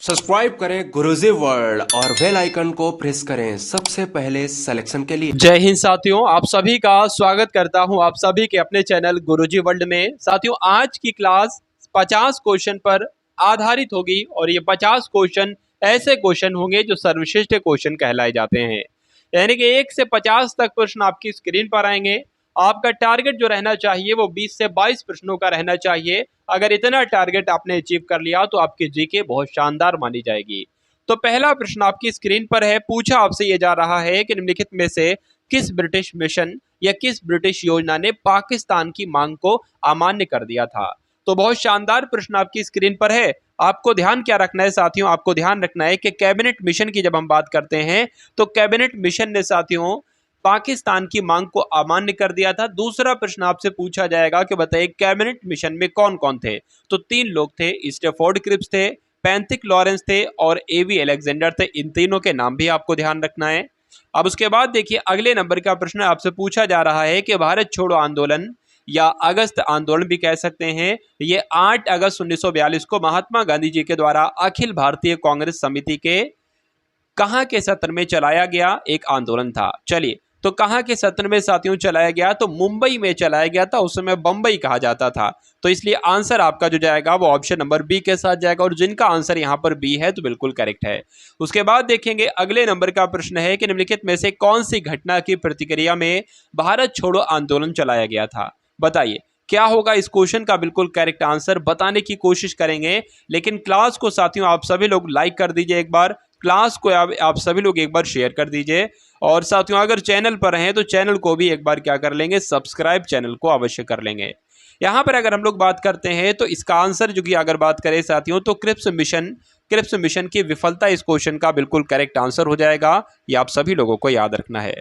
Subscribe करें गुरुजी world और bell icon को प्रेस करें सबसे पहले सिलेक्शन के लिए। जय हिंद साथियों, आप सभी का स्वागत करता हूं आप सभी के अपने चैनल गुरुजी वर्ल्ड में। साथियों, आज की क्लास 50 क्वेश्चन पर आधारित होगी और ये 50 क्वेश्चन ऐसे क्वेश्चन होंगे जो सर्वश्रेष्ठ क्वेश्चन कहलाए जाते हैं। यानी कि 1 से 50 तक प्रश्न आपकी स्क्रीन पर आएंगे। आपका टारगेट जो रहना चाहिए वो 20 से 22 प्रश्नों का रहना चाहिए। अगर इतना टारगेट आपने अचीव कर लिया तो आपकी जीके बहुत शानदार मानी जाएगी। तो पहला प्रश्न आपकी स्क्रीन पर है। पूछा आपसे ये जा रहा है कि निम्नलिखित में से किस ब्रिटिश मिशन या किस ब्रिटिश योजना ने पाकिस्तान की मांग को अमान्य कर दिया था। तो बहुत शानदार प्रश्न आपकी स्क्रीन पर है। आपको ध्यान क्या रखना है साथियों, आपको ध्यान रखना है कि कैबिनेट मिशन की जब हम बात करते हैं तो कैबिनेट मिशन ने साथियों पाकिस्तान की मांग को अमान्य कर दिया था। दूसरा प्रश्न आपसे पूछा जाएगा कि बताइए कैबिनेट मिशन में कौन कौन थे। तो 3 लोग थे, स्टेफोर्ड क्रिप्स थे, पैंथिक लॉरेंस थे और एवी अलेक्जेंडर थे। इन तीनों के नाम भी आपको ध्यान रखना है। अब उसके बाद देखिए अगले नंबर का प्रश्न आपसे पूछा जा रहा है कि भारत छोड़ो आंदोलन या अगस्त आंदोलन भी कह सकते हैं, ये 8 अगस्त 1942 को महात्मा गांधी जी के द्वारा अखिल भारतीय कांग्रेस समिति के कहां के सत्र में चलाया गया एक आंदोलन था। चलिए, तो कहां के सत्र में साथियों चलाया गया, तो मुंबई में चलाया गया था। उस समय बंबई कहा जाता था। तो इसलिए आंसर आपका जो जाएगा वो ऑप्शन नंबर बी के साथ जाएगा और जिनका आंसर यहां पर बी है तो बिल्कुल करेक्ट है। उसके बाद देखेंगे अगले नंबर का प्रश्न है कि निम्नलिखित में से कौन सी घटना की प्रतिक्रिया में भारत छोड़ो आंदोलन चलाया गया था। बताइए क्या होगा। इस क्वेश्चन का बिल्कुल करेक्ट आंसर बताने की कोशिश करेंगे, लेकिन क्लास को साथियों आप सभी लोग लाइक कर दीजिए। एक बार क्लास को आप सभी लोग एक बार शेयर कर दीजिए और साथियों अगर चैनल पर हैं तो चैनल को भी एक बार क्या कर लेंगे, सब्सक्राइब चैनल को अवश्य कर लेंगे। यहाँ पर अगर हम लोग बात करते हैं तो इसका आंसर जो कि अगर बात करें साथियों तो क्रिप्स मिशन की विफलता इस क्वेश्चन का बिल्कुल करेक्ट आंसर हो जाएगा। ये आप सभी लोगों को याद रखना है।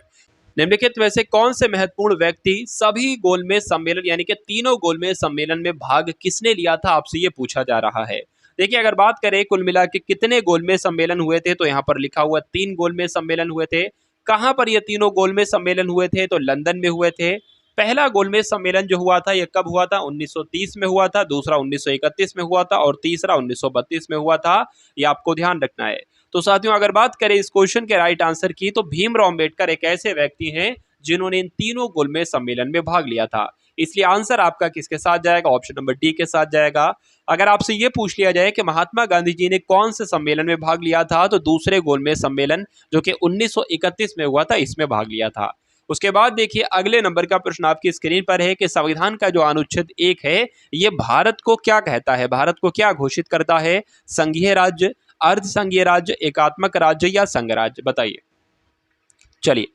निम्नलिखित में से कौन से महत्वपूर्ण व्यक्ति सभी गोलमेज सम्मेलन यानी कि तीनों गोलमेज सम्मेलन में भाग किसने लिया था, आपसे ये पूछा जा रहा है। देखिए अगर बात करें कुल मिला के कितने गोलमेज सम्मेलन हुए थे तो यहाँ पर लिखा हुआ 3 गोलमेज सम्मेलन हुए थे। कहां पर ये तीनों गोलमेज सम्मेलन हुए थे, तो लंदन में हुए थे। पहला गोलमेज सम्मेलन जो हुआ था ये कब हुआ था, 1930 में हुआ था। दूसरा 1931 में हुआ था और तीसरा 1932 में हुआ था। ये आपको ध्यान रखना है। तो साथियों अगर बात करें इस क्वेश्चन के राइट आंसर की तो भीमराव अंबेडकर एक ऐसे व्यक्ति हैं जिन्होंने इन तीनों गोलमेज सम्मेलन में भाग लिया था। इसलिए आंसर आपका किसके साथ जाएगा, ऑप्शन नंबर डी के साथ जाएगा। अगर आपसे ये पूछ लिया जाए कि महात्मा गांधी जी ने कौन से सम्मेलन में भाग लिया था, तो दूसरे गोलमेज सम्मेलन जो कि 1931 में हुआ था इसमें भाग लिया था। उसके बाद देखिए अगले नंबर का प्रश्न आपकी स्क्रीन पर है कि संविधान का जो अनुच्छेद 1 है ये भारत को क्या कहता है, भारत को क्या घोषित करता है। संघीय राज्य, अर्ध संघीय राज्य, एकात्मक राज्य या संघ राज्य, बताइए। चलिए,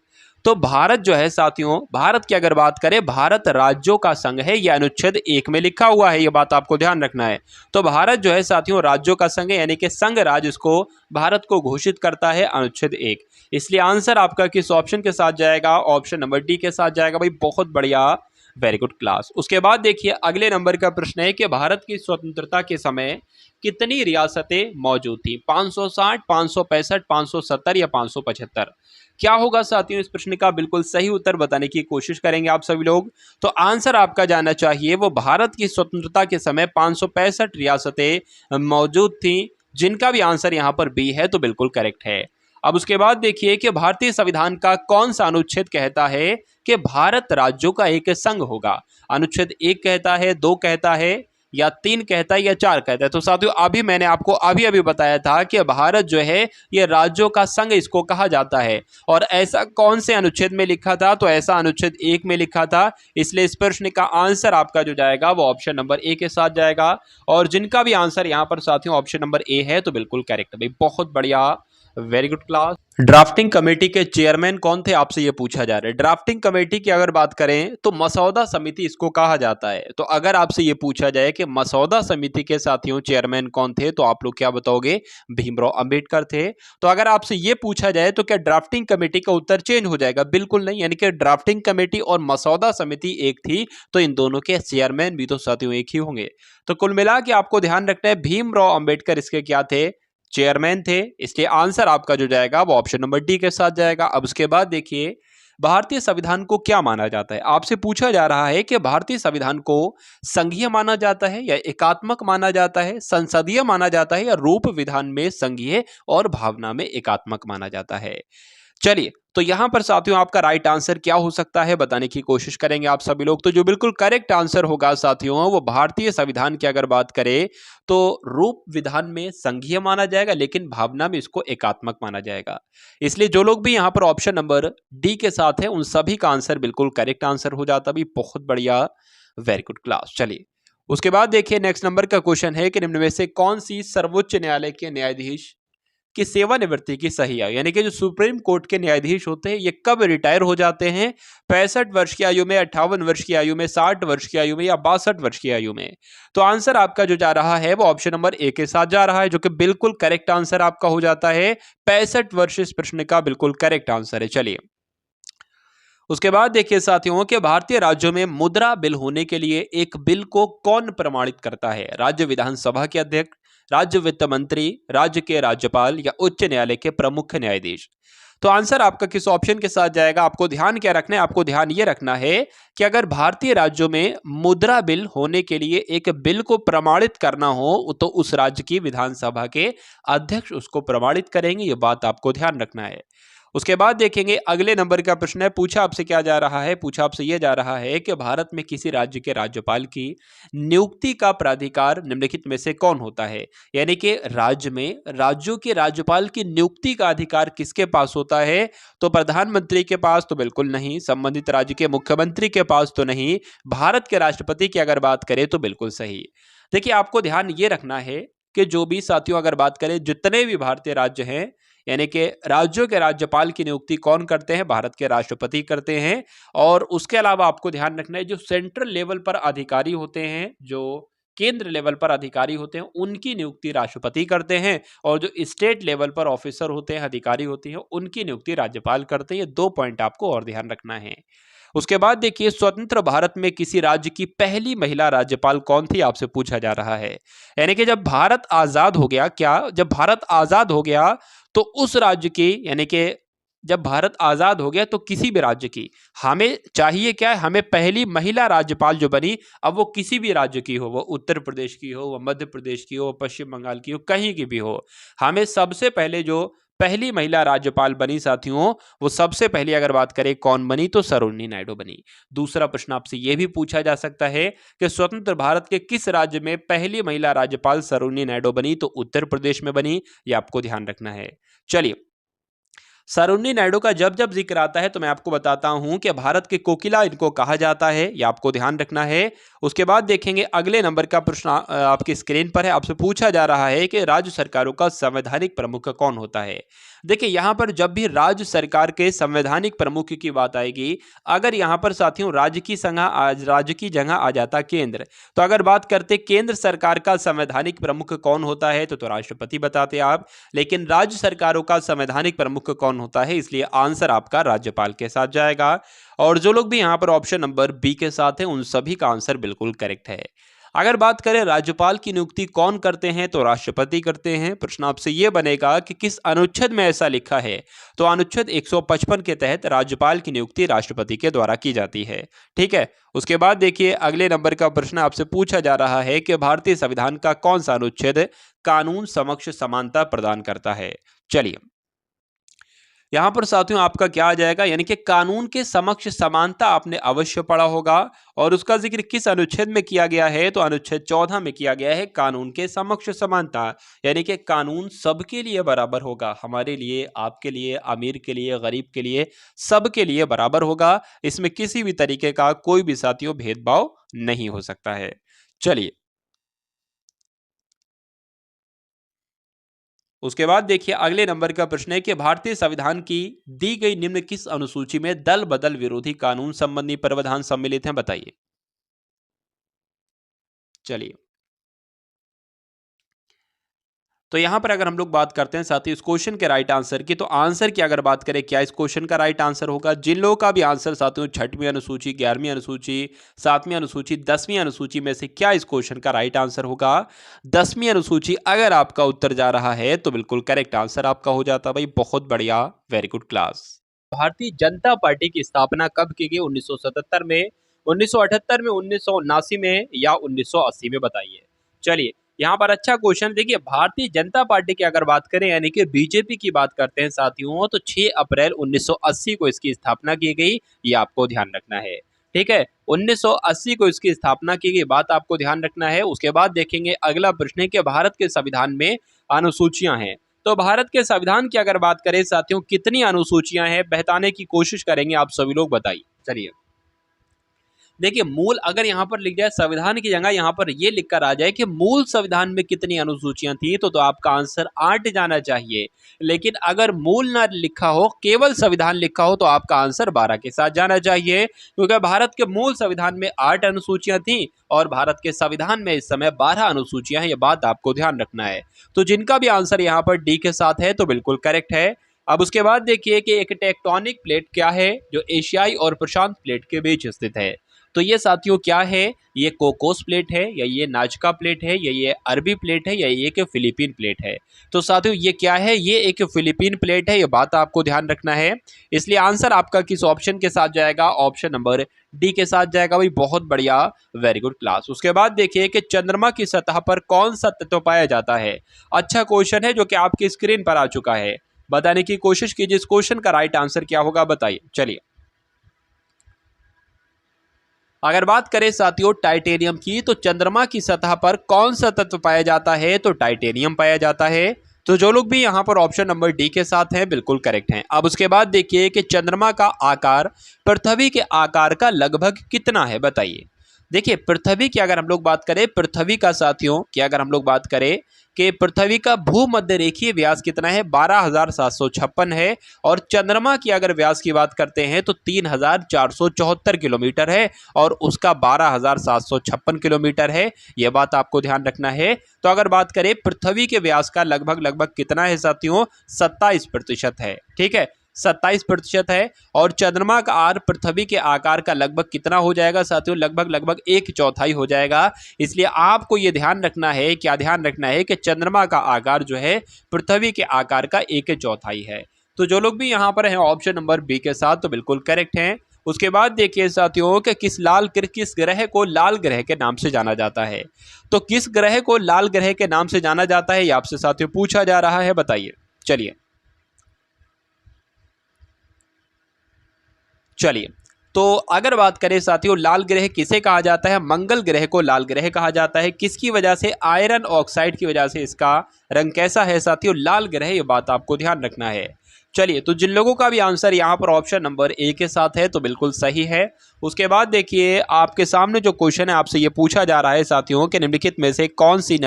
तो भारत जो है साथियों, भारत की अगर बात करें भारत राज्यों का संघ है, यह अनुच्छेद 1 में लिखा हुआ है। यह बात आपको ध्यान रखना है। तो भारत जो है साथियों राज्यों का संघ है यानी कि संघ राज्य इसको भारत को घोषित करता है अनुच्छेद 1। इसलिए आंसर आपका किस ऑप्शन के साथ जाएगा, ऑप्शन नंबर डी के साथ जाएगा। भाई बहुत बढ़िया, वेरी गुड क्लास। उसके बाद देखिए अगले नंबर का प्रश्न है कि भारत की स्वतंत्रता के समय कितनी रियासतें मौजूद थी, 560, 565, 570 या 575। क्या होगा साथियों, इस प्रश्न का बिल्कुल सही उत्तर बताने की कोशिश करेंगे आप सभी लोग। तो आंसर आपका जाना चाहिए वो भारत की स्वतंत्रता के समय 565 रियासतें मौजूद थी, जिनका भी आंसर यहाँ पर बी है तो बिल्कुल करेक्ट है। अब उसके बाद देखिए कि भारतीय संविधान का कौन सा अनुच्छेद कहता है कि भारत राज्यों का एक संघ होगा। अनुच्छेद 1 कहता है, 2 कहता है या 3 कहता है या 4 कहता है। तो साथियों अभी मैंने आपको अभी बताया था कि भारत जो है ये राज्यों का संघ इसको कहा जाता है। और ऐसा कौन से अनुच्छेद में लिखा था, तो ऐसा अनुच्छेद 1 में लिखा था। इसलिए इस प्रश्न का आंसर आपका जो जाएगा वो ऑप्शन नंबर ए के साथ जाएगा और जिनका भी आंसर यहाँ पर साथियों ऑप्शन नंबर ए है तो बिल्कुल करेक्ट। भाई बहुत बढ़िया, very good class. Drafting committee के चेयरमैन कौन थे, आपसे ये पूछा जा रहा है। ड्राफ्टिंग कमेटी की अगर बात करें तो मसौदा समिति इसको कहा जाता है। तो अगर आपसे ये पूछा जाए कि मसौदा समिति के साथियों चेयरमैन कौन थे, तो आप लोग क्या बताओगे, भीमराव अंबेडकर थे। तो अगर आपसे ये पूछा जाए तो क्या ड्राफ्टिंग कमेटी का उत्तर चेंज हो जाएगा, बिल्कुल नहीं। यानी कि ड्राफ्टिंग कमेटी और मसौदा समिति एक थी तो इन दोनों के चेयरमैन भी तो साथियों एक ही होंगे। तो कुल मिला के आपको ध्यान रखना है भीमराव अंबेडकर इसके क्या थे, चेयरमैन थे। इसलिए आंसर आपका जो जाएगा वो ऑप्शन नंबर डी के साथ जाएगा। अब उसके बाद देखिए भारतीय संविधान को क्या माना जाता है? आपसे पूछा जा रहा है कि भारतीय संविधान को संघीय माना जाता है या एकात्मक माना जाता है, संसदीय माना जाता है या रूप विधान में संघीय और भावना में एकात्मक माना जाता है। चलिए, तो यहां पर साथियों आपका राइट आंसर क्या हो सकता है बताने की कोशिश करेंगे आप सभी लोग। तो जो बिल्कुल करेक्ट आंसर होगा साथियों, वो भारतीय संविधान की अगर बात करें तो रूप विधान में संघीय माना जाएगा, लेकिन भावना में इसको एकात्मक माना जाएगा। इसलिए जो लोग भी यहां पर ऑप्शन नंबर डी के साथ है, उन सभी का आंसर बिल्कुल करेक्ट आंसर हो जाता भी। बहुत बढ़िया, वेरी गुड क्लास। चलिए, उसके बाद देखिए नेक्स्ट नंबर का क्वेश्चन है कि निम्न में से कौन सी सर्वोच्च न्यायालय के न्यायाधीश कि सेवानिवृत्ति की सही आयु, यानी कि जो सुप्रीम कोर्ट के न्यायाधीश होते हैं ये कब रिटायर हो जाते हैं? 65 वर्ष की आयु में, 58 वर्ष की आयु में, 60 वर्ष की आयु में या 62 वर्ष की आयु में? तो आंसर आपका जो जा रहा है वो ऑप्शन नंबर ए के साथ जा रहा है, जो कि बिल्कुल करेक्ट आंसर आपका हो जाता है। 65 वर्ष इस प्रश्न का बिल्कुल करेक्ट आंसर है। चलिए, उसके बाद देखिए साथियों कि भारतीय राज्यों में मुद्रा बिल होने के लिए एक बिल को कौन प्रमाणित करता है? राज्य विधानसभा के अध्यक्ष, राज्य वित्त मंत्री, राज्य के राज्यपाल या उच्च न्यायालय के प्रमुख न्यायाधीश? तो आंसर आपका किस ऑप्शन के साथ जाएगा? आपको ध्यान क्या रखना है? आपको ध्यान ये रखना है कि अगर भारतीय राज्यों में मुद्रा बिल होने के लिए एक बिल को प्रमाणित करना हो तो उस राज्य की विधानसभा के अध्यक्ष उसको प्रमाणित करेंगे। ये बात आपको ध्यान रखना है। उसके बाद देखेंगे अगले नंबर का प्रश्न है, पूछा आपसे क्या जा रहा है? पूछा आपसे यह जा रहा है कि भारत में किसी राज्य के राज्यपाल की नियुक्ति का प्राधिकार निम्नलिखित में से कौन होता है? यानी कि राज्य में राज्यों के राज्यपाल की नियुक्ति का अधिकार किसके पास होता है? तो प्रधानमंत्री के पास तो बिल्कुल नहीं, संबंधित राज्य के मुख्यमंत्री के पास तो नहीं, भारत के राष्ट्रपति की अगर बात करें तो बिल्कुल सही। देखिए, आपको ध्यान ये रखना है कि जो भी साथियों अगर बात करें जितने भी भारतीय राज्य हैं, यानी कि राज्यों के राज्यपाल की नियुक्ति कौन करते हैं? भारत के राष्ट्रपति करते हैं। और उसके अलावा आपको ध्यान रखना है जो सेंट्रल लेवल पर अधिकारी होते हैं, जो केंद्र लेवल पर अधिकारी होते हैं, उनकी नियुक्ति राष्ट्रपति करते हैं। और जो स्टेट लेवल पर ऑफिसर होते हैं, अधिकारी होते हैं, उनकी नियुक्ति राज्यपाल करते हैं। ये 2 पॉइंट आपको और ध्यान रखना है। उसके बाद देखिए, स्वतंत्र भारत में किसी राज्य की पहली महिला राज्यपाल कौन थी? आपसे पूछा जा रहा है। यानी कि जब भारत आजाद हो गया, जब भारत आजाद हो गया तो उस राज्य की, यानी कि जब भारत आजाद हो गया तो किसी भी राज्य की हमें चाहिए क्या है? हमें पहली महिला राज्यपाल जो बनी, अब वो किसी भी राज्य की हो, वो उत्तर प्रदेश की हो, वो मध्य प्रदेश की हो, पश्चिम बंगाल की हो, कहीं की भी हो, हमें सबसे पहले जो पहली महिला राज्यपाल बनी साथियों, वो सबसे पहली अगर बात करें कौन बनी तो सरोजिनी नायडू बनी। दूसरा प्रश्न आपसे यह भी पूछा जा सकता है कि स्वतंत्र भारत के किस राज्य में पहली महिला राज्यपाल सरोजिनी नायडू बनी? तो उत्तर प्रदेश में बनी। यह आपको ध्यान रखना है। चलिए, सरोजिनी नायडू का जब जब जिक्र आता है तो मैं आपको बताता हूं कि भारत के कोकिला इनको कहा जाता है। यह आपको ध्यान रखना है। उसके बाद देखेंगे अगले नंबर का प्रश्न आपकी स्क्रीन पर है। आपसे पूछा जा रहा है कि राज्य सरकारों का संवैधानिक प्रमुख कौन होता है? देखिए, यहां पर जब भी राज्य सरकार के संवैधानिक प्रमुख की बात आएगी, अगर यहां पर साथियों राज्य की जगह आ जाता केंद्र, तो अगर बात करते केंद्र सरकार का संवैधानिक प्रमुख कौन होता है तो राष्ट्रपति बताते आप। लेकिन राज्य सरकारों का संवैधानिक प्रमुख कौन होता है, इसलिए आंसर आपका राज्यपाल के साथ जाएगा। और जो लोग भी यहां पर ऑप्शन नंबर बी के साथ हैं, उन सभी का आंसर बिल्कुल करेक्ट है। अगर बात करें राज्यपाल की नियुक्ति कौन करते हैं तो राष्ट्रपति करते हैं। प्रश्न आपसे यह बनेगा कि किस अनुच्छेद में ऐसा लिखा है? तो अनुच्छेद 155 के तहत राज्यपाल की नियुक्ति राष्ट्रपति के द्वारा की जाती है। ठीक है। उसके बाद देखिए अगले नंबर का प्रश्न आपसे पूछा जा रहा है कि भारतीय संविधान का कौन सा अनुच्छेद कानून समक्ष समानता प्रदान करता है? चलिए, यहां पर साथियों आपका क्या आ जाएगा? यानी कि कानून के समक्ष समानता आपने अवश्य पढ़ा होगा। और उसका जिक्र किस अनुच्छेद में किया गया है? तो अनुच्छेद 14 में किया गया है। कानून के समक्ष समानता, यानी कि कानून सबके लिए बराबर होगा। हमारे लिए, आपके लिए, अमीर के लिए, गरीब के लिए, सबके लिए बराबर होगा। इसमें किसी भी तरीके का कोई भी साथियों भेदभाव नहीं हो सकता है। चलिए, उसके बाद देखिए अगले नंबर का प्रश्न है कि भारतीय संविधान की दी गई निम्न किस अनुसूची में दल बदल विरोधी कानून संबंधी प्रावधान सम्मिलित हैं? बताइए। चलिए, तो यहां पर अगर हम लोग बात करते हैं साथ ही इस क्वेश्चन के राइट आंसर की, तो आंसर की अगर बात करें क्या इस क्वेश्चन का राइट आंसर होगा? जिन लोगों का भी आंसर साथियों 6वीं अनुसूची, 11वीं अनुसूची, 7वीं अनुसूची, 10वीं अनुसूची में से क्या इस क्वेश्चन का राइट आंसर होगा? 10वीं अनुसूची अगर आपका उत्तर जा रहा है तो बिल्कुल करेक्ट आंसर आपका हो जाता भाई। बहुत बढ़िया, very good class. Bharatiya Janata party की स्थापना कब की गई? 1977 में, 1978 में, 1979 में या 1980 में? बताइए। चलिए, यहाँ पर अच्छा क्वेश्चन देखिए, भारतीय जनता पार्टी की अगर बात करें यानी कि बीजेपी की बात करते हैं साथियों, तो 6 अप्रैल 1980 को इसकी स्थापना की गई, ये आपको ध्यान रखना है। ठीक है, 1980 को इसकी स्थापना की गई, बात आपको ध्यान रखना है। उसके बाद देखेंगे अगला प्रश्न है कि भारत के संविधान में अनुसूचियां हैं। तो भारत के संविधान की अगर बात करें साथियों, कितनी अनुसूचियां हैं बताने की कोशिश करेंगे आप सभी लोग, बताइए। चलिए, देखिए मूल अगर यहाँ पर लिख जाए संविधान की जगह यहाँ पर ये लिखकर आ जाए कि मूल संविधान में कितनी अनुसूचियां थी, तो आपका आंसर 8 जाना चाहिए। लेकिन अगर मूल ना लिखा हो, केवल संविधान लिखा हो, तो आपका आंसर 12 के साथ जाना चाहिए, क्योंकि भारत के मूल संविधान में 8 अनुसूचियां थी और भारत के संविधान में इस समय 12 अनुसूचियां हैं। ये बात आपको ध्यान रखना है। तो जिनका भी आंसर यहाँ पर डी के साथ है तो बिल्कुल करेक्ट है। अब उसके बाद देखिए कि एक टेक्टोनिक प्लेट क्या है जो एशियाई और प्रशांत प्लेट के बीच स्थित है। तो ये साथियों क्या है? ये कोकोस प्लेट है, या ये नाजका प्लेट है, या ये अरबी प्लेट है, या ये एक फिलीपीन प्लेट है? तो साथियों ये क्या है? ये एक फिलीपीन प्लेट है, ये बात आपको ध्यान रखना है। इसलिए आंसर आपका किस ऑप्शन के साथ जाएगा? ऑप्शन नंबर डी के साथ जाएगा भाई। बहुत बढ़िया, वेरी गुड क्लास। उसके बाद देखिए कि चंद्रमा की सतह पर कौन सा तत्व पाया जाता है? अच्छा क्वेश्चन है जो कि आपकी स्क्रीन पर आ चुका है। बताने की कोशिश कीजिए इस क्वेश्चन का राइट आंसर क्या होगा, बताइए। चलिए, अगर बात करें साथियों टाइटेनियम की, तो चंद्रमा की सतह पर कौन सा तत्व पाया जाता है? तो टाइटेनियम पाया जाता है। तो जो लोग भी यहाँ पर ऑप्शन नंबर डी के साथ हैं बिल्कुल करेक्ट हैं। अब उसके बाद देखिए कि चंद्रमा का आकार पृथ्वी के आकार का लगभग कितना है? बताइए। देखिए पृथ्वी की अगर हम लोग बात करें, पृथ्वी का साथियों की अगर हम लोग बात करें कि पृथ्वी का भूमध्य रेखीय व्यास कितना है? 12,756 है। और चंद्रमा की अगर व्यास की बात करते हैं तो 3,474 किलोमीटर है और उसका 12,756 किलोमीटर है। यह बात आपको ध्यान रखना है। तो अगर बात करें पृथ्वी के व्यास का लगभग कितना है साथियों? 27% है। ठीक है, 27% है। और चंद्रमा का आर पृथ्वी के आकार का लगभग कितना हो जाएगा साथियों? लगभग 1/4 हो जाएगा। इसलिए आपको यह ध्यान रखना है, क्या ध्यान रखना है कि चंद्रमा का आकार जो है पृथ्वी के आकार का 1/4 है। तो जो लोग भी यहाँ पर हैं ऑप्शन नंबर बी के साथ तो बिल्कुल करेक्ट हैं। उसके बाद देखिए साथियों कि किस ग्रह को लाल ग्रह के नाम से जाना जाता है? तो किस ग्रह को लाल ग्रह के नाम से जाना जाता है, ये आपसे साथियों पूछा जा रहा है, बताइए। चलिए, तो अगर बात करें साथियों लाल ग्रह किसे कहा जाता है? मंगल ग्रह को लाल ग्रह कहा जाता है। किसकी वजह से? आयरन ऑक्साइड की वजह से इसका रंग कैसा है साथियों? लाल ग्रह। ये बात आपको ध्यान रखना है। चलिए, तो जिन लोगों का भी आंसर यहाँ पर ऑप्शन नंबर ए के साथ है तो बिल्कुल सही है। उसके बाद देखिए आपके सामने जो क्वेश्चन है आपसे ये पूछा जा रहा है साथियों कि निम्नलिखित में से कौन सी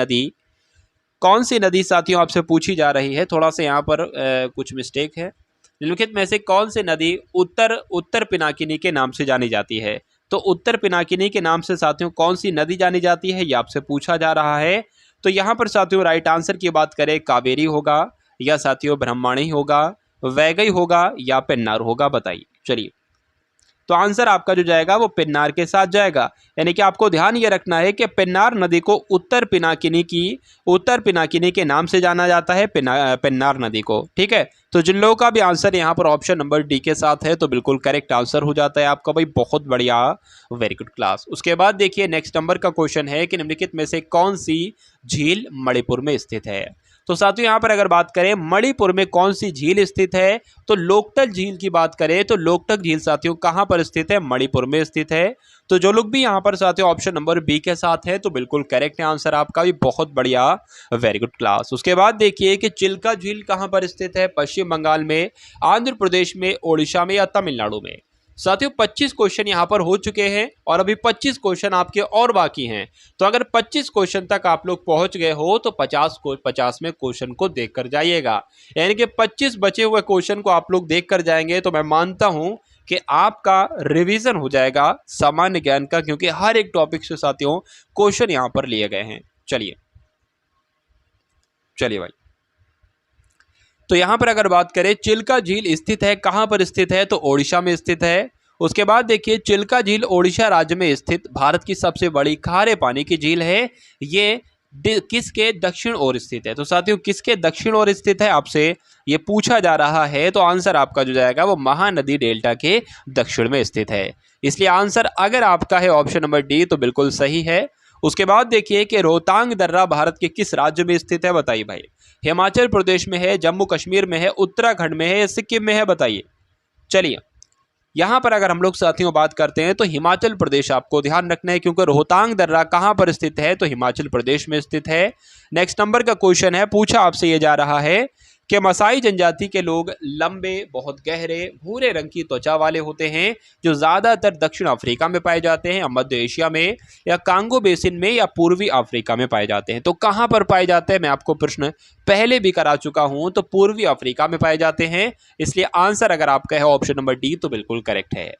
नदी साथियों आपसे पूछी जा रही है? थोड़ा सा यहाँ पर कुछ मिस्टेक है। निम्नलिखित में से कौन सी नदी उत्तर पिनाकिनी के नाम से जानी जाती है? तो उत्तर पिनाकिनी के नाम से साथियों कौन सी नदी जानी जाती है, ये आपसे पूछा जा रहा है। तो यहाँ पर साथियों राइट आंसर की बात करें, कावेरी होगा, या साथियों ब्रह्मणी होगा, वैगई होगा, या पेन्नार होगा? बताइए। चलिए, तो आंसर आपका जो जाएगा वो पेन्नार के साथ जाएगा। यानी कि आपको ध्यान ये रखना है कि पेन्नार नदी को उत्तर पिनाकिनी के नाम से जाना जाता है, पेन्नार नदी को। ठीक है, तो जिन लोगों का भी आंसर यहाँ पर ऑप्शन नंबर डी के साथ है तो बिल्कुल करेक्ट आंसर हो जाता है आपका भाई। बहुत बढ़िया, वेरी गुड क्लास। उसके बाद देखिए नेक्स्ट नंबर का क्वेश्चन है कि निम्नलिखित में से कौन सी झील मणिपुर में स्थित है? तो साथियों यहाँ पर अगर बात करें मणिपुर में कौन सी झील स्थित है, तो लोकटक झील की बात करें तो लोकटक झील साथियों कहाँ पर स्थित है? मणिपुर में स्थित है। तो जो लोग भी यहाँ पर साथियों ऑप्शन नंबर बी के साथ है तो बिल्कुल करेक्ट है आंसर आपका भी। बहुत बढ़िया, वेरी गुड क्लास। उसके बाद देखिए कि चिल्का झील कहाँ पर स्थित है? पश्चिम बंगाल में, आंध्र प्रदेश में, ओडिशा में, या तमिलनाडु में? साथियों 25 क्वेश्चन यहाँ पर हो चुके हैं और अभी 25 क्वेश्चन आपके और बाकी हैं। तो अगर 25 क्वेश्चन तक आप लोग पहुंच गए हो तो 50वें क्वेश्चन को देख कर जाइएगा। यानी कि 25 बचे हुए क्वेश्चन को आप लोग देख कर जाएंगे तो मैं मानता हूं कि आपका रिवीजन हो जाएगा सामान्य ज्ञान का, क्योंकि हर एक टॉपिक से साथियों क्वेश्चन यहाँ पर लिए गए हैं। चलिए भाई, तो यहां पर अगर बात करें चिल्का झील स्थित है कहां पर स्थित है? तो ओडिशा में स्थित है। उसके बाद देखिए चिल्का झील ओडिशा राज्य में स्थित भारत की सबसे बड़ी खारे पानी की झील है। ये किसके दक्षिण ओर स्थित है? तो साथियों किसके दक्षिण ओर स्थित है आपसे ये पूछा जा रहा है, तो आंसर आपका जो जाएगा वो महानदी डेल्टा के दक्षिण में स्थित है। इसलिए आंसर अगर आपका है ऑप्शन नंबर डी तो बिल्कुल सही है। उसके बाद देखिए कि रोहतांग दर्रा भारत के किस राज्य में स्थित है? बताइए भाई। हिमाचल प्रदेश में है, जम्मू कश्मीर में है, उत्तराखंड में है या सिक्किम में है? बताइए। चलिए, यहाँ पर अगर हम लोग साथियों बात करते हैं तो हिमाचल प्रदेश आपको ध्यान रखना है, क्योंकि रोहतांग दर्रा कहाँ पर स्थित है? तो हिमाचल प्रदेश में स्थित है। नेक्स्ट नंबर का क्वेश्चन है, पूछा आपसे ये जा रहा है कि मसाई जनजाति के लोग लंबे, बहुत गहरे भूरे रंग की त्वचा वाले होते हैं, जो ज्यादातर दक्षिण अफ्रीका में पाए जाते हैं, मध्य एशिया में, या कांगो बेसिन में, या पूर्वी अफ्रीका में पाए जाते हैं। तो कहाँ पर पाए जाते हैं? मैं आपको प्रश्न पहले भी करा चुका हूं, तो पूर्वी अफ्रीका में पाए जाते हैं। इसलिए आंसर अगर आपका है ऑप्शन नंबर डी तो बिल्कुल करेक्ट है।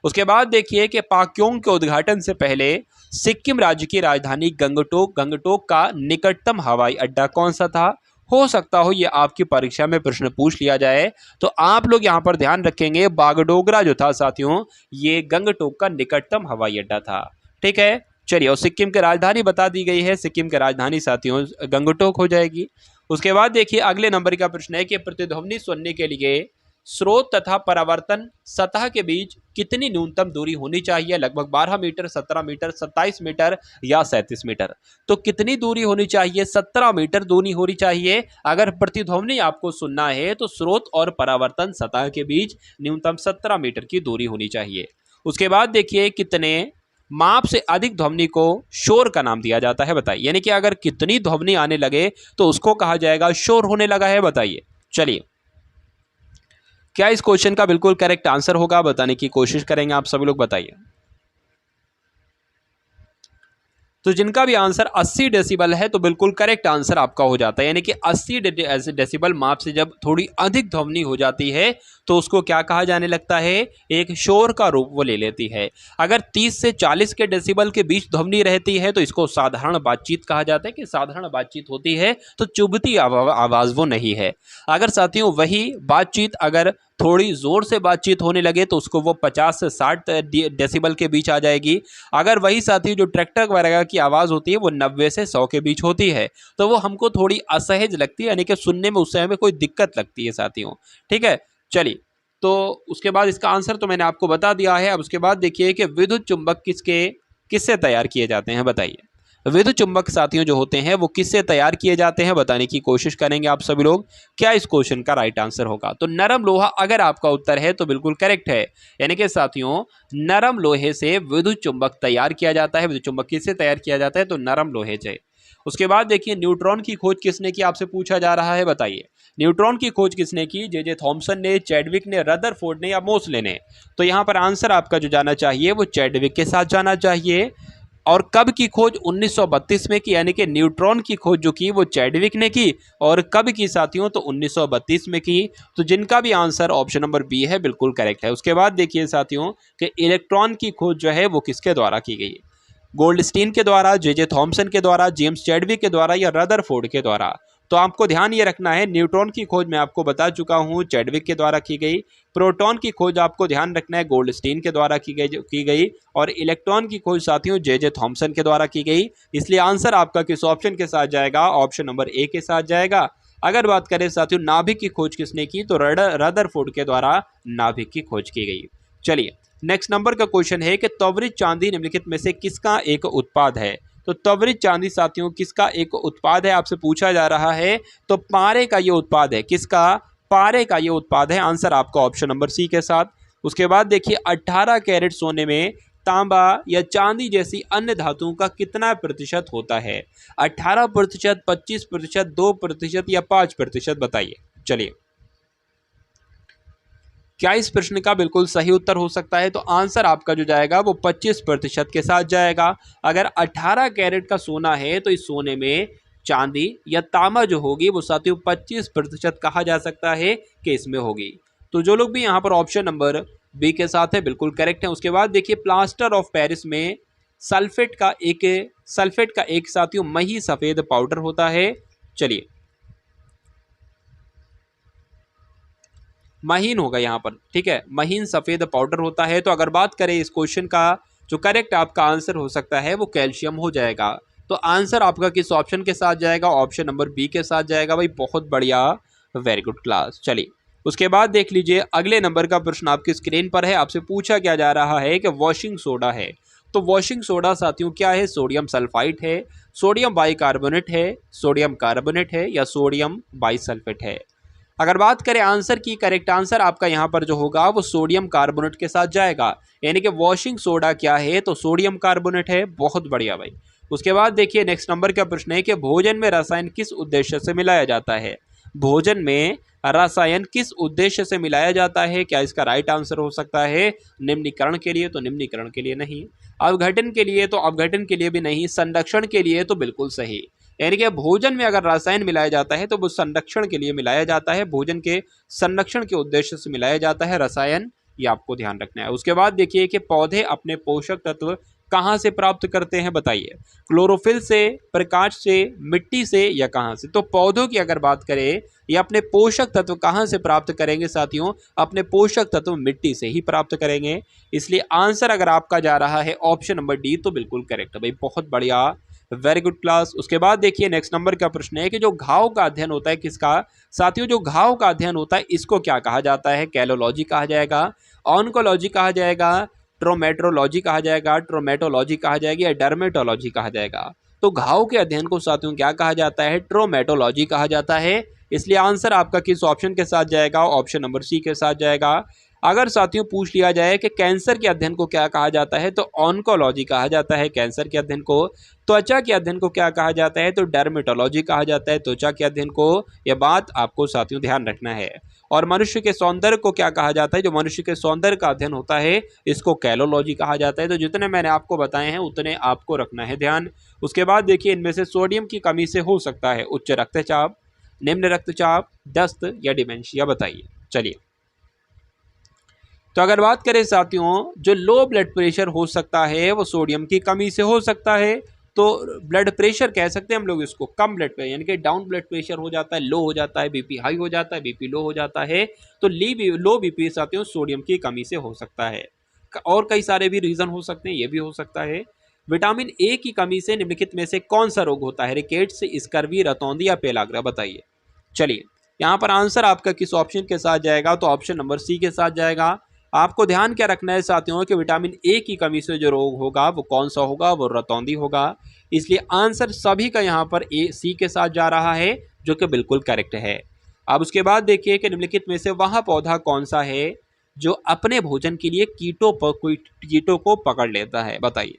उसके बाद देखिए कि पाक्योंग के उद्घाटन से पहले सिक्किम राज्य की राजधानी गंगटोक का निकटतम हवाई अड्डा कौन सा था? हो सकता हो ये आपकी परीक्षा में प्रश्न पूछ लिया जाए, तो आप लोग यहाँ पर ध्यान रखेंगे बागडोगरा जो था साथियों, ये गंगटोक का निकटतम हवाई अड्डा था। ठीक है, चलिए, और सिक्किम की राजधानी बता दी गई है, सिक्किम की राजधानी साथियों गंगटोक हो जाएगी। उसके बाद देखिए अगले नंबर का प्रश्न है कि प्रतिध्वनि सुनने के लिए स्रोत तथा परावर्तन सतह के बीच कितनी न्यूनतम दूरी होनी चाहिए? लगभग 12 मीटर, 17 मीटर, 27 मीटर या 37 मीटर। तो कितनी दूरी होनी चाहिए? 17 मीटर दूरी होनी चाहिए। अगर प्रतिध्वनि आपको सुनना है तो स्रोत और परावर्तन सतह के बीच न्यूनतम 17 मीटर की दूरी होनी चाहिए। उसके बाद देखिए कितने माप से अधिक ध्वनि को शोर का नाम दिया जाता है? बताइए। यानी कि अगर कितनी ध्वनि आने लगे तो उसको कहा जाएगा शोर होने लगा है? बताइए। चलिए, क्या इस क्वेश्चन का बिल्कुल करेक्ट आंसर होगा? बताने की कोशिश करेंगे आप सभी लोग, बताइए। तो जिनका भी आंसर 80 डेसिबल है तो बिल्कुल करेक्ट आंसर आपका हो जाता है। यानी कि 80 डेसिबल माप से जब थोड़ी अधिक ध्वनि हो जाती है तो उसको क्या कहा जाने लगता है? एक शोर का रूप वो ले लेती है। अगर 30 से 40 के डेसिबल के बीच ध्वनि रहती है तो इसको साधारण बातचीत कहा जाता है, कि साधारण बातचीत होती है तो चुभती आवाज वो नहीं है। अगर साथियों वही बातचीत अगर थोड़ी जोर से बातचीत होने लगे तो उसको वो 50 से 60 डेसिबल के बीच आ जाएगी। अगर वही साथी जो ट्रैक्टर वगैरह की आवाज़ होती है वो 90 से 100 के बीच होती है तो वो हमको थोड़ी असहज लगती है, यानी कि सुनने में उस समय में कोई दिक्कत लगती है साथियों। ठीक है, चलिए, तो उसके बाद इसका आंसर तो मैंने आपको बता दिया है। अब उसके बाद देखिए कि विद्युत चुंबक किससे तैयार किए जाते हैं? बताइए। विद्युत चुंबक साथियों जो होते हैं वो किससे तैयार किए जाते हैं? बताने की कोशिश करेंगे आप सभी लोग। क्या इस क्वेश्चन का राइट आंसर होगा? तो नरम लोहा अगर आपका उत्तर है तो बिल्कुल करेक्ट है। यानी कि साथियों नरम लोहे से विद्युत चुंबक तैयार किया जाता है। विद्युत चुंबक किससे तैयार किया जाता है? तो नरम लोहे से। उसके बाद देखिए न्यूट्रॉन की खोज किसने की? आपसे पूछा जा रहा है, बताइए। न्यूट्रॉन की खोज किसने की? जे थॉमसन ने, चैडविक ने, रदरफोर्ड ने या मोसले ने? तो यहाँ पर आंसर आपका जो जाना चाहिए वो चैडविक के साथ जाना चाहिए। और कब की खोज? 1932 में की। यानी कि न्यूट्रॉन की खोज जो की वो चैडविक ने की। और कब की साथियों? तो 1932 में की। तो जिनका भी आंसर ऑप्शन नंबर बी है बिल्कुल करेक्ट है। उसके बाद देखिए साथियों कि इलेक्ट्रॉन की खोज जो है वो किसके द्वारा की गई? गोल्डस्टीन के द्वारा, जे थॉमसन के द्वारा, जेम्स चैडविक के द्वारा या रदरफोर्ड के द्वारा? तो आपको ध्यान ये रखना है, न्यूट्रॉन की खोज मैं आपको बता चुका हूं चैडविक के द्वारा की गई। प्रोटॉन की खोज आपको ध्यान रखना है गोल्डस्टीन के द्वारा की गई। और इलेक्ट्रॉन की खोज साथियों जे थॉमसन के द्वारा की गई। इसलिए आंसर आपका किस ऑप्शन के साथ जाएगा? ऑप्शन नंबर ए के साथ जाएगा। अगर बात करें साथियों नाभिक की खोज किसने की? तो रदरफोर्ड के द्वारा नाभिक की खोज की गई। चलिए, नेक्स्ट नंबर का क्वेश्चन है कि त्वरित चांदी निम्नलिखित में से किसका एक उत्पाद है? तो त्वरित चांदी साथियों किसका एक उत्पाद है? आपसे पूछा जा रहा है। तो पारे का ये उत्पाद है। किसका? पारे का ये उत्पाद है। आंसर आपका ऑप्शन नंबर सी के साथ। उसके बाद देखिए 18 कैरेट सोने में तांबा या चांदी जैसी अन्य धातुओं का कितना प्रतिशत होता है? 18%, 25%, 2% या 5%? बताइए। चलिए, क्या इस प्रश्न का बिल्कुल सही उत्तर हो सकता है? तो आंसर आपका जो जाएगा वो 25% के साथ जाएगा। अगर 18 कैरेट का सोना है तो इस सोने में चांदी या तांबा जो होगी वो साथियों 25% कहा जा सकता है कि इसमें होगी। तो जो लोग भी यहाँ पर ऑप्शन नंबर बी के साथ है बिल्कुल करेक्ट है। उसके बाद देखिए प्लास्टर ऑफ पेरिस में सल्फेट का एक साथियों मही सफेद पाउडर होता है। चलिए, महीन होगा यहाँ पर, ठीक है, महीन सफेद पाउडर होता है। तो अगर बात करें इस क्वेश्चन का जो करेक्ट आपका आंसर हो सकता है वो कैल्शियम हो जाएगा। तो आंसर आपका किस ऑप्शन के साथ जाएगा? ऑप्शन नंबर बी के साथ जाएगा भाई, बहुत बढ़िया, वेरी गुड क्लास। चलिए उसके बाद देख लीजिए अगले नंबर का प्रश्न आपकी स्क्रीन पर है। आपसे पूछा क्या जा रहा है कि वॉशिंग सोडा है, तो वॉशिंग सोडा साथियों क्या है? सोडियम सल्फाइड है, सोडियम बाइकार्बोनेट है, सोडियम कार्बोनेट है या सोडियम बाइसल्फेट है? अगर बात करें आंसर की, करेक्ट आंसर आपका यहाँ पर जो होगा वो सोडियम कार्बोनेट के साथ जाएगा। यानी कि वॉशिंग सोडा क्या है? तो सोडियम कार्बोनेट है, बहुत बढ़िया भाई। उसके बाद देखिए नेक्स्ट नंबर का प्रश्न है कि भोजन में रसायन किस उद्देश्य से मिलाया जाता है? भोजन में रसायन किस उद्देश्य से मिलाया जाता है? क्या इसका राइट आंसर हो सकता है निम्नीकरण के लिए? तो निम्नीकरण के लिए नहीं, अवघटन के लिए तो अवघटन के लिए भी नहीं, संरक्षण के लिए तो बिल्कुल सही। यानी कि भोजन में अगर रसायन मिलाया जाता है तो वो संरक्षण के लिए मिलाया जाता है, भोजन के संरक्षण के उद्देश्य से मिलाया जाता है रसायन, ये आपको ध्यान रखना है। उसके बाद देखिए कि पौधे अपने पोषक तत्व कहाँ से प्राप्त करते हैं? बताइए, क्लोरोफिल से, प्रकाश से, मिट्टी से या कहाँ से? तो पौधों की अगर बात करें ये अपने पोषक तत्व कहाँ से प्राप्त करेंगे साथियों? अपने पोषक तत्व मिट्टी से ही प्राप्त करेंगे। इसलिए आंसर अगर आपका जा रहा है ऑप्शन नंबर डी तो बिल्कुल करेक्ट है भाई, बहुत बढ़िया, वेरी गुड क्लास। उसके बाद देखिए नेक्स्ट नंबर का प्रश्न है कि जो घाव का अध्ययन होता है किसका? साथियों जो घाव का अध्ययन होता है इसको क्या कहा जाता है? कैलोलॉजी कहा जाएगा, ऑन्कोलॉजी कहा जाएगा, ट्रोमेट्रोलॉजी कहा जाएगा, ट्रोमेटोलॉजी कहा जाएगी या डर्मेटोलॉजी कहा जाएगा? तो घाव के अध्ययन को साथियों क्या कहा जाता है? ट्रोमेटोलॉजी कहा जाता है। इसलिए आंसर आपका किस ऑप्शन के साथ जाएगा? ऑप्शन नंबर सी के साथ जाएगा। अगर साथियों पूछ लिया जाए कि कैंसर के अध्ययन को क्या कहा जाता है, तो ऑन्कोलॉजी कहा जाता है कैंसर के अध्ययन को। त्वचा के अध्ययन को क्या कहा जाता है? तो डर्मेटोलॉजी कहा जाता है त्वचा के अध्ययन को। यह बात आपको साथियों ध्यान रखना है। और मनुष्य के सौंदर्य को क्या कहा जाता है? जो मनुष्य के सौंदर्य का अध्ययन होता है इसको कैलोलॉजी कहा जाता है। तो जितने मैंने आपको बताए हैं उतने आपको रखना है ध्यान। उसके बाद देखिए इनमें से सोडियम की कमी से हो सकता है उच्च रक्तचाप, निम्न रक्तचाप, दस्त या डिमेंशिया? बताइए। चलिए तो अगर बात करें साथियों जो लो ब्लड प्रेशर हो सकता है वो सोडियम की कमी से हो सकता है। तो ब्लड प्रेशर कह सकते हैं हम लोग इसको, कम ब्लड प्रेशर यानी कि डाउन ब्लड प्रेशर हो जाता है, लो हो जाता है, बीपी हाई हो जाता है, बीपी लो हो जाता है। तो लो बीपी साथियों सोडियम की कमी से हो सकता है। और कई सारे भी रीजन हो सकते हैं, ये भी हो सकता है। विटामिन ए की कमी से निम्नलिखित में से कौन सा रोग होता है? रिकेट्स, स्कर्वी, रतौंधी या पेलाग्रा? बताइए। चलिए यहाँ पर आंसर आपका किस ऑप्शन के साथ जाएगा? तो ऑप्शन नंबर सी के साथ जाएगा। आपको ध्यान क्या रखना है साथियों कि विटामिन ए की कमी से जो रोग होगा वो कौन सा होगा? वो रतौंधी होगा। इसलिए आंसर सभी का यहाँ पर ए सी के साथ जा रहा है जो कि बिल्कुल करेक्ट है। अब उसके बाद देखिए कि निम्नलिखित में से वह पौधा कौन सा है जो अपने भोजन के लिए कीटों को पकड़ लेता है? बताइए।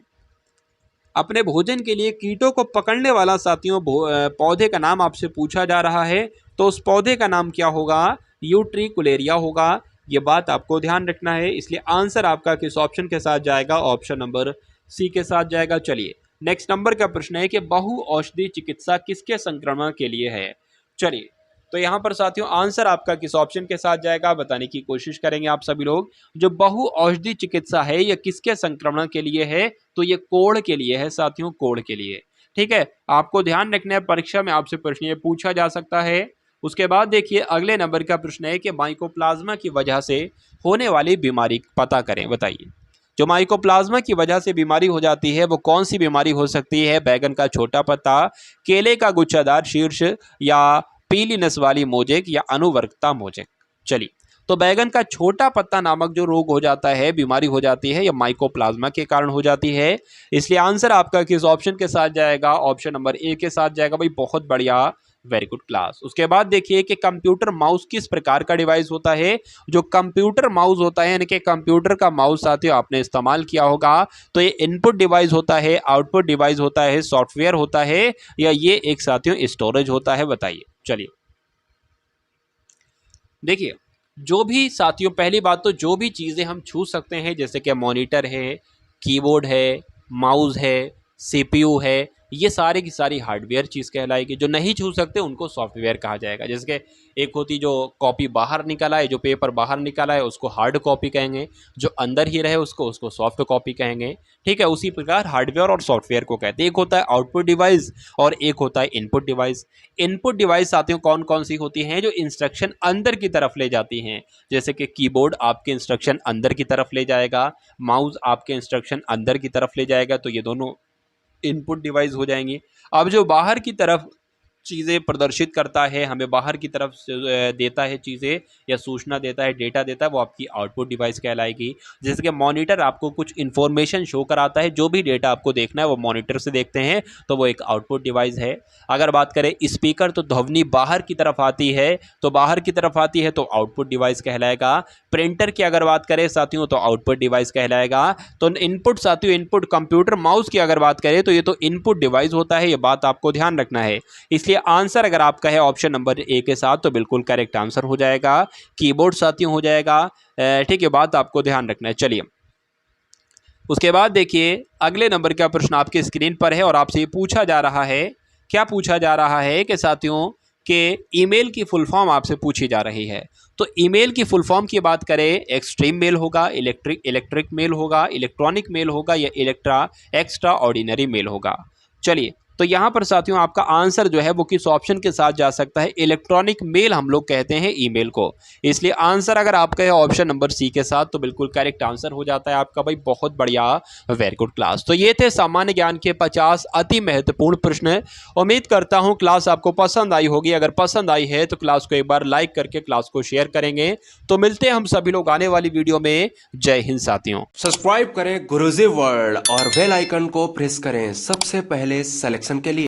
अपने भोजन के लिए कीटों को पकड़ने वाला साथियों पौधे का नाम आपसे पूछा जा रहा है, तो उस पौधे का नाम क्या होगा? यूट्रिकुलेरिया होगा। ये बात आपको ध्यान रखना है। इसलिए आंसर आपका किस ऑप्शन के साथ जाएगा? ऑप्शन नंबर सी के साथ जाएगा। चलिए नेक्स्ट नंबर का प्रश्न है कि बहु औषधि चिकित्सा किसके संक्रमण के लिए है? चलिए तो यहाँ पर साथियों आंसर आपका किस ऑप्शन के साथ जाएगा बताने की कोशिश करेंगे आप सभी लोग। जो बहु औषधि चिकित्सा है ये किसके संक्रमण के लिए है? तो ये कोढ़ के लिए है साथियों, कोढ़ के लिए। ठीक है, आपको ध्यान रखना है, परीक्षा में आपसे प्रश्न ये पूछा जा सकता है। उसके बाद देखिए अगले नंबर का प्रश्न है कि माइकोप्लाज्मा की वजह से होने वाली बीमारी पता करें। बताइए। जो माइकोप्लाज्मा की वजह से बीमारी हो जाती है वो कौन सी बीमारी हो सकती है? बैगन का छोटा पत्ता, केले का गुच्छादार शीर्ष या पीली नस वाली मोजेक या अनुवर्तता मोजेक? चलिए तो बैगन का छोटा पत्ता नामक जो रोग हो जाता है, बीमारी हो जाती है, यह माइकोप्लाज्मा के कारण हो जाती है। इसलिए आंसर आपका किस ऑप्शन के साथ जाएगा? ऑप्शन नंबर ए के साथ जाएगा भाई, बहुत बढ़िया, वेरी गुड क्लास। उसके बाद देखिए कि कंप्यूटर माउस किस प्रकार का डिवाइस होता है? जो कंप्यूटर माउस होता है यानी कि कंप्यूटर का माउस साथियों आपने इस्तेमाल किया होगा, तो ये इनपुट डिवाइस होता है, आउटपुट डिवाइस होता है, सॉफ्टवेयर होता है या ये एक साथियों स्टोरेज होता है? बताइए। चलिए देखिए जो भी साथियों, पहली बात तो जो भी चीज़ें हम छू सकते हैं जैसे कि मॉनिटर है, कीबोर्ड है, माउस है, सीपीयू है, ये सारी की सारी हार्डवेयर चीज़ कहलाएगी। जो नहीं छू सकते उनको सॉफ्टवेयर कहा जाएगा। जैसे कि एक होती जो कॉपी बाहर निकल आए, जो पेपर बाहर निकल आए उसको हार्ड कॉपी कहेंगे, जो अंदर ही रहे उसको सॉफ्ट कॉपी कहेंगे। ठीक है, उसी प्रकार हार्डवेयर और सॉफ्टवेयर को कहते हैं। एक होता है आउटपुट डिवाइस और एक होता है इनपुट डिवाइस। इनपुट डिवाइस साथियों कौन कौन सी होती हैं? जो इंस्ट्रक्शन अंदर की तरफ ले जाती हैं, जैसे कि कीबोर्ड आपके इंस्ट्रक्शन अंदर की तरफ ले जाएगा, माउस आपके इंस्ट्रक्शन अंदर की तरफ ले जाएगा। तो ये दोनों इनपुट डिवाइस हो जाएंगी। अब जो बाहर की तरफ चीज़ें प्रदर्शित करता है, हमें बाहर की तरफ देता है चीज़ें या सूचना देता है, डेटा देता है, वो आपकी आउटपुट डिवाइस कहलाएगी। जैसे कि मॉनिटर आपको कुछ इन्फॉर्मेशन शो कराता है, जो भी डेटा आपको देखना है वो मॉनिटर से देखते हैं, तो वो एक आउटपुट डिवाइस है। अगर बात करें स्पीकर, तो ध्वनि बाहर की तरफ आती है, तो बाहर की तरफ आती है तो आउटपुट डिवाइस कहलाएगा। प्रिंटर की अगर बात करें साथियों तो आउटपुट डिवाइस कहलाएगा। तो इनपुट साथियों, इनपुट कंप्यूटर माउस की अगर बात करें तो ये तो इनपुट डिवाइस होता है, ये बात आपको ध्यान रखना है। इसलिए आंसर अगर आपका है ऑप्शन नंबर ए के साथ तो बिल्कुल करेक्ट आंसर हो जाएगा। कीबोर्ड साथियों हो जाएगा। ठीक है, बात आपको ध्यान रखना है। चलिए उसके बाद देखिए अगले नंबर का प्रश्न आपके स्क्रीन पर है और आपसे ये पूछा जा रहा है, क्या पूछा जा रहा है कि साथियों कि ईमेल की फुल फॉर्म आपसे पूछी जा रही है। तो ईमेल की फुल फॉर्म की बात करें, एक्सट्रीम मेल होगा, इलेक्ट्रिक मेल होगा, इलेक्ट्रॉनिक मेल होगा या एक्स्ट्रा ऑर्डिनरी मेल होगा। चलिए तो यहाँ पर साथियों आपका आंसर जो है वो किस ऑप्शन के साथ जा सकता है, इलेक्ट्रॉनिक मेल हम लोग कहते हैं ईमेल को। इसलिए आंसर अगर आपका है ऑप्शन नंबर सी के साथ तो बिल्कुल करेक्ट आंसर हो जाता है आपका भाई। बहुत बढ़िया, वेरी गुड क्लास। तो ये थे सामान्य ज्ञान के 50 अति महत्वपूर्ण प्रश्न। उम्मीद करता हूँ क्लास आपको पसंद आई होगी। अगर पसंद आई है तो क्लास को एक बार लाइक करके क्लास को शेयर करेंगे। तो मिलते हैं हम सभी लोग आने वाली वीडियो में। जय हिंद साथियों। सब्सक्राइब करें गुरुजी वर्ल्ड और बेल आइकन को प्रेस करें सबसे पहले सिलेक्शन के लिए।